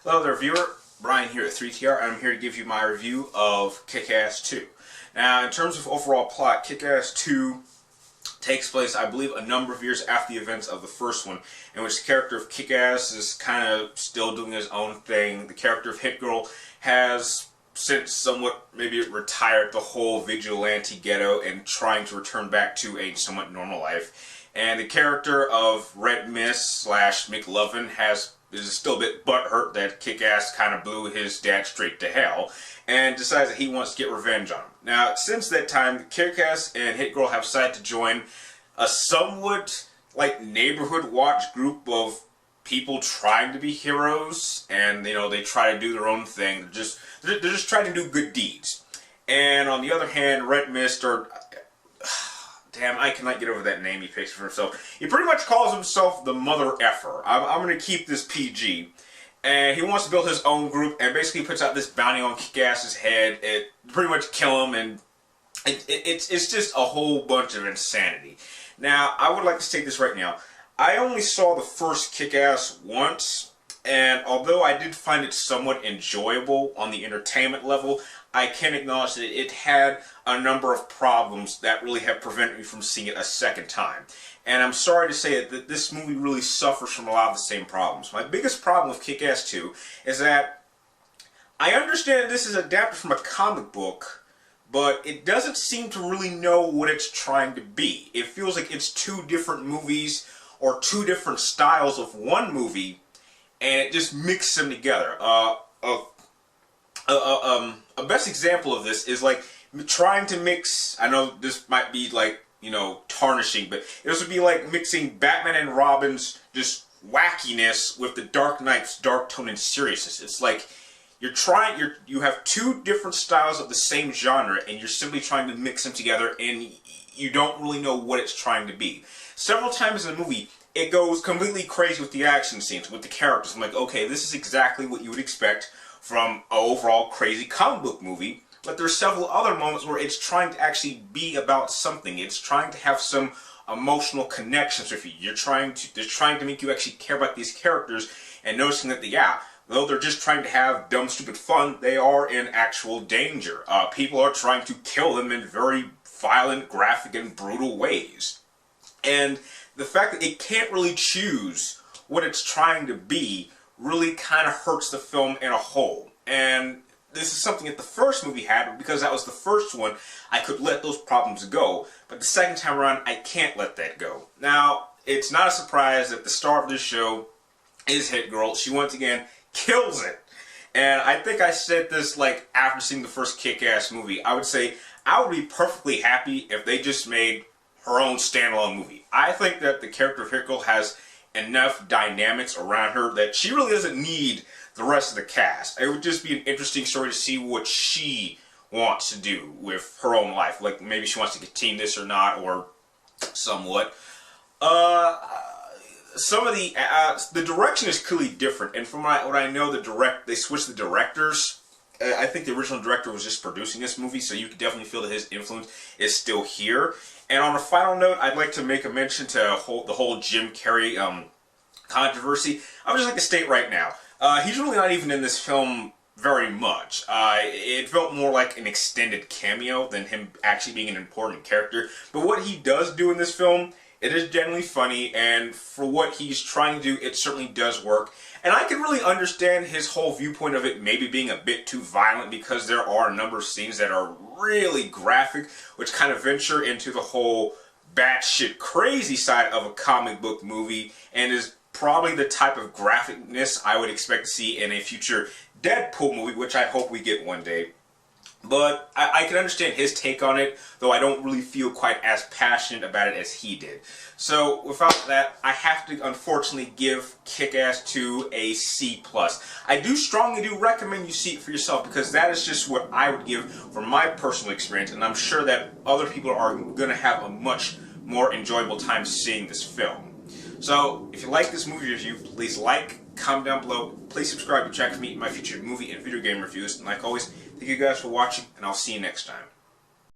Hello there, viewer. Brian here at 3TR. I'm here to give you my review of Kick-Ass 2. Now, in terms of overall plot, Kick-Ass 2 takes place, I believe, a number of years after the events of the first one, in which the character of Kick-Ass is kind of still doing his own thing. The character of Hit Girl has since somewhat maybe retired the whole vigilante ghetto and trying to return back to a somewhat normal life. And the character of Red Mist / McLovin is still a bit butthurt that Kick-Ass kind of blew his dad straight to hell, and decides that he wants to get revenge on him. Now, since that time, Kick-Ass and Hit Girl have decided to join a somewhat like neighborhood watch group of people trying to be heroes, and they try to do their own thing. They're just trying to do good deeds. And on the other hand, Red Mist, or damn, I cannot get over that name he picks for himself. He pretty much calls himself the mother effer. I'm going to keep this PG. And he wants to build his own group and basically puts out this bounty on Kick-Ass's head. It pretty much kill him, and it's just a whole bunch of insanity. Now, I would like to state this right now. I only saw the first Kick-Ass once, and although I did find it somewhat enjoyable on the entertainment level, I can acknowledge that it had a number of problems that really have prevented me from seeing it a second time. And I'm sorry to say that this movie really suffers from a lot of the same problems. My biggest problem with Kick-Ass 2 is that I understand this is adapted from a comic book, but it doesn't seem to really know what it's trying to be. It feels like it's two different movies or two different styles of one movie, and it just mixes them together. A best example of this is like trying to mix, I know this might be like, tarnishing, but this would be like mixing Batman and Robin's just wackiness with the Dark Knight's dark tone and seriousness. It's like you have two different styles of the same genre, and you're simply trying to mix them together, and you don't really know what it's trying to be. Several times in the movie, it goes completely crazy with the action scenes, with the characters. I'm like, okay, this is exactly what you would expect from an overall crazy comic book movie. But there's several other moments where it's trying to actually be about something. It's trying to have some emotional connections with you. They're trying to make you actually care about these characters, and noticing that though they're just trying to have dumb, stupid fun, they are in actual danger. People are trying to kill them in very violent, graphic, and brutal ways. And the fact that it can't really choose what it's trying to be really kind of hurts the film in a whole. And this is something that the first movie had, but because that was the first one, I could let those problems go. But the second time around, I can't let that go. Now, it's not a surprise that the star of this show is Hit Girl. She once again kills it. And I think I said this like after seeing the first Kick-Ass movie. I would say I would be perfectly happy if they just made her own standalone movie. I think that the character of Hit Girl has enough dynamics around her that she really doesn't need the rest of the cast. It would just be an interesting story to see what she wants to do with her own life. Like maybe she wants to continue this or not, or somewhat. Some of the direction is clearly different, and from what I know, they switched the directors. I think the original director was just producing this movie, so you can definitely feel that his influence is still here. And on a final note, I'd like to make a mention to the whole Jim Carrey controversy. I would just like to state right now, he's really not even in this film very much. It felt more like an extended cameo than him actually being an important character. But what he does do in this film, it is genuinely funny, and for what he's trying to do, it certainly does work. And I can really understand his whole viewpoint of it maybe being a bit too violent, because there are a number of scenes that are really graphic, which kind of venture into the whole batshit crazy side of a comic book movie, and is probably the type of graphicness I would expect to see in a future Deadpool movie, which I hope we get one day. But I can understand his take on it, though I don't really feel quite as passionate about it as he did. So without that, I have to unfortunately give Kick-Ass 2 a C+. I strongly recommend you see it for yourself, because that is just what I would give from my personal experience, and I'm sure that other people are going to have a much more enjoyable time seeing this film. So if you like this movie review, please like, comment down below, please subscribe to check for me in my future movie and video game reviews, and like always, thank you guys for watching, and I'll see you next time.